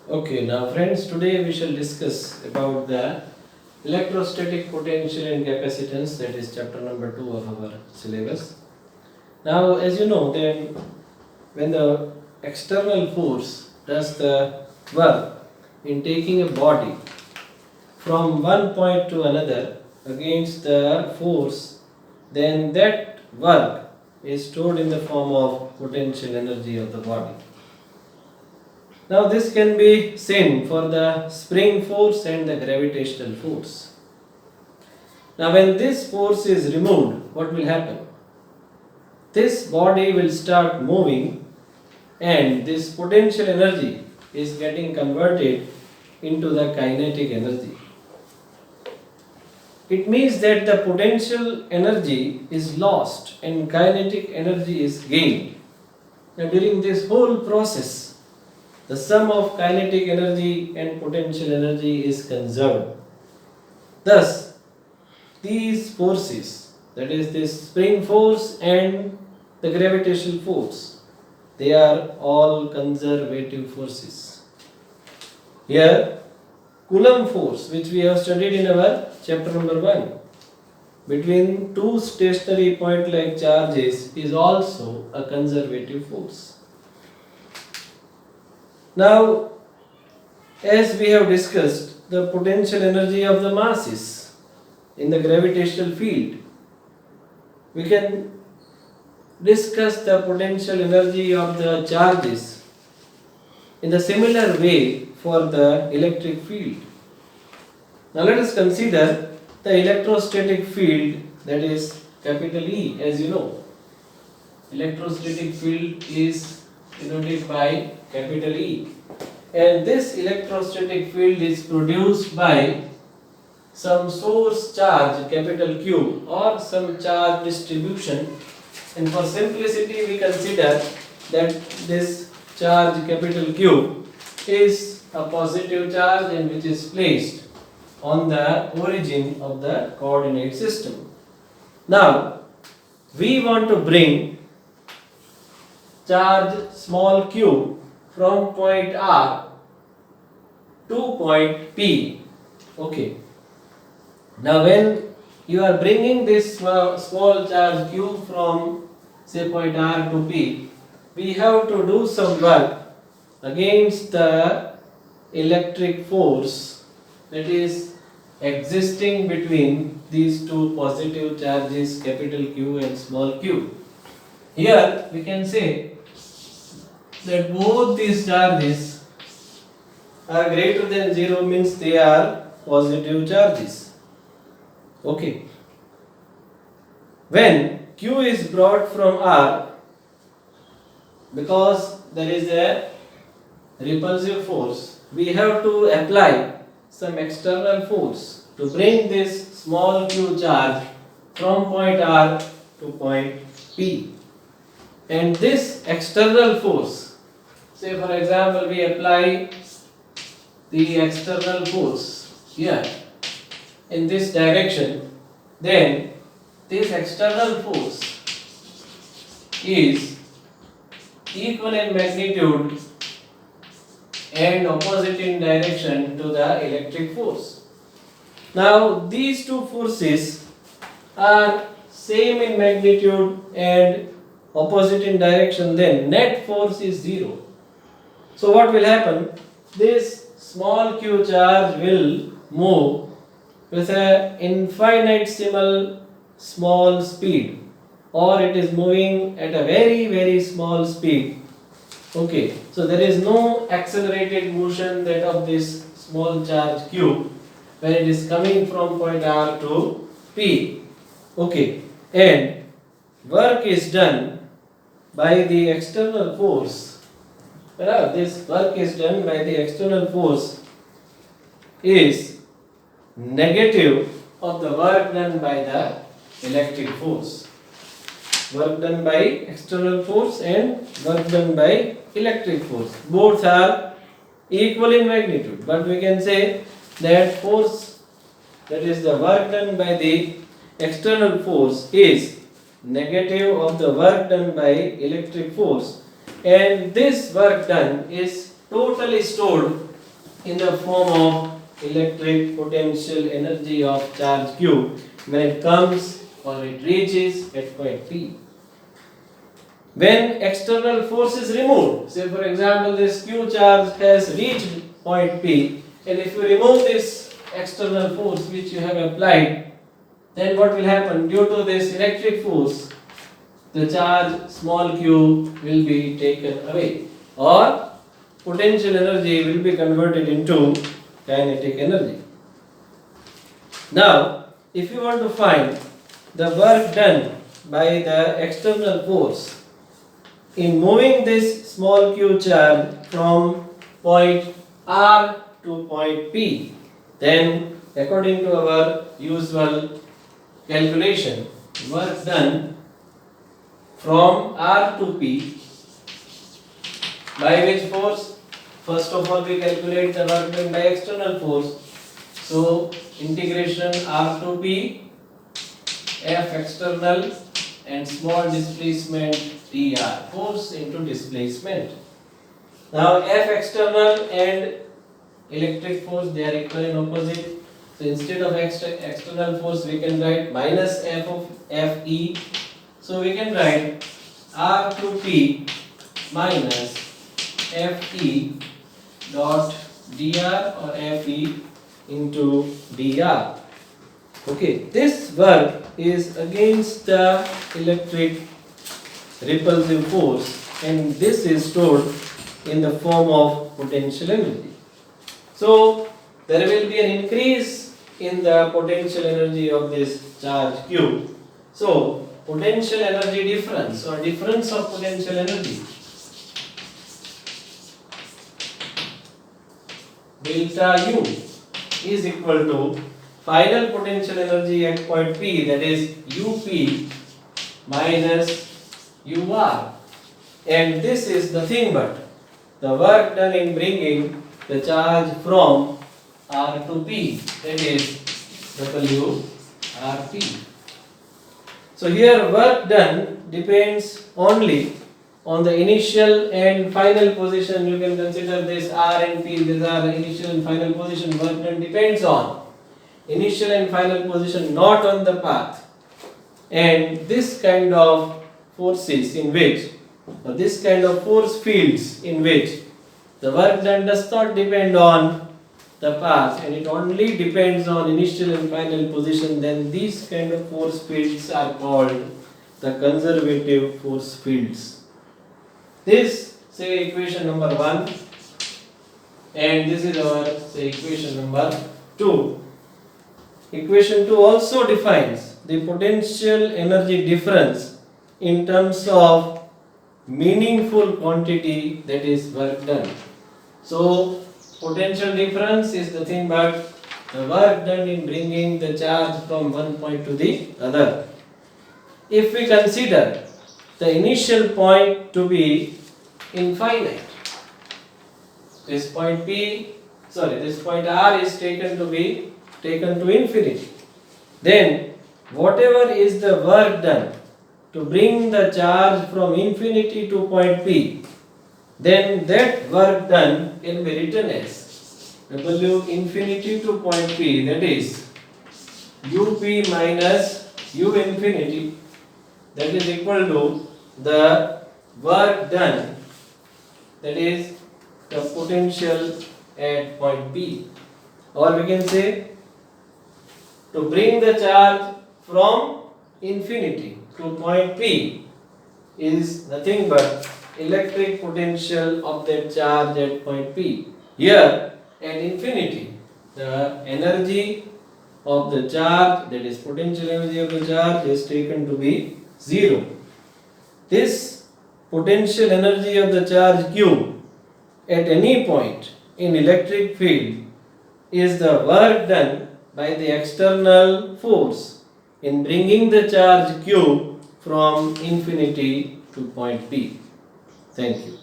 Okay, now friends, today we shall discuss about the electrostatic potential and capacitance, that is chapter number 2 of our syllabus. Now, as you know, then when the external force does the work in taking a body from one point to another against the force, then that work is stored in the form of potential energy of the body. Now this can be seen for the spring force and the gravitational force. Now when this force is removed, what will happen? This body will start moving and this potential energy is getting converted into the kinetic energy. It means that the potential energy is lost and kinetic energy is gained. Now during this whole process, the sum of kinetic energy and potential energy is conserved. Thus, these forces, that is this spring force and the gravitational force, they are all conservative forces. Here, Coulomb force, which we have studied in our chapter number 1, between two stationary point-like charges is also a conservative force. Now, as we have discussed the potential energy of the masses in the gravitational field, we can discuss the potential energy of the charges in the similar way for the electric field. Now let us consider the electrostatic field, that is capital E. As you know, electrostatic field is denoted by capital E, and this electrostatic field is produced by some source charge capital Q or some charge distribution, and for simplicity we consider that this charge capital Q is a positive charge and which is placed on the origin of the coordinate system. Now we want to bring charge small q from point R to point P. Okay. Now when you are bringing this small charge q from say point R to P, we have to do some work against the electric force that is existing between these two positive charges capital Q and small q. Here we can say that both these charges are greater than 0, means they are positive charges. Okay. When Q is brought from R, because there is a repulsive force, we have to apply some external force to bring this small q charge from point R to point P. And this external force, say for example we apply the external force here in this direction, then this external force is equal in magnitude and opposite in direction to the electric force. Now these two forces are same in magnitude and opposite in direction, then net force is 0. So what will happen? This small q charge will move with an infinitesimal small speed, or it is moving at a very small speed. Okay, so there is no accelerated motion that of this small charge q when it is coming from point R to P. Okay, and work is done by the external force. This work is done by the external force is negative of the work done by the electric force. Work done by external force and work done by electric force, both are equal in magnitude, but we can say that force, that is the work done by the external force, is negative of the work done by electric force, and this work done is totally stored in the form of electric potential energy of charge q when it comes or it reaches at point P. When external force is removed, say for example this q charge has reached point P, and if you remove this external force which you have applied, then what will happen? Due to this electric force, the charge small q will be taken away, or potential energy will be converted into kinetic energy. Now, if you want to find the work done by the external force in moving this small q charge from point R to point P, then according to our usual calculation, work done from R to P by which force? First of all, we calculate the work done by external force. So, integration R to P, F external and small displacement dr, force into displacement. Now, F external and electric force, they are equal and opposite. So, instead of external force, we can write minus F of Fe. So, we can write R to P minus Fe dot dr or Fe into dr. Okay, this work is against the electric repulsive force, and this is stored in the form of potential energy. So, there will be an increase in the potential energy of this charge q. So, potential energy difference or difference of potential energy delta U is equal to final potential energy at point P, that is UP minus UR, and this is nothing but the work done in bringing the charge from R to P, that is WRP. So here work done depends only on the initial and final position. You can consider this R and P, these are initial and final position. Work done depends on initial and final position, not on the path. And this kind of forces in which, or this kind of force fields in which the work done does not depend on the path and it only depends on initial and final position, then these kind of force fields are called the conservative force fields. This, say, equation number 1, and this is our, say, equation number 2. Equation 2 also defines the potential energy difference in terms of meaningful quantity, that is work done. So, potential difference is nothing but the work done in bringing the charge from one point to the other. If we consider the initial point to be infinite, this point this point R is taken to infinity, then whatever is the work done to bring the charge from infinity to point P, then that work done can be written as W infinity to point P, that is UP minus U infinity, that is equal to the work done, that is the potential at point P. Or we can say, to bring the charge from infinity to point P is nothing but electric potential of that charge at point P. Here at infinity, the energy of the charge, that is potential energy of the charge, is taken to be 0. This potential energy of the charge Q at any point in electric field is the work done by the external force in bringing the charge Q from infinity to point P. Thank you.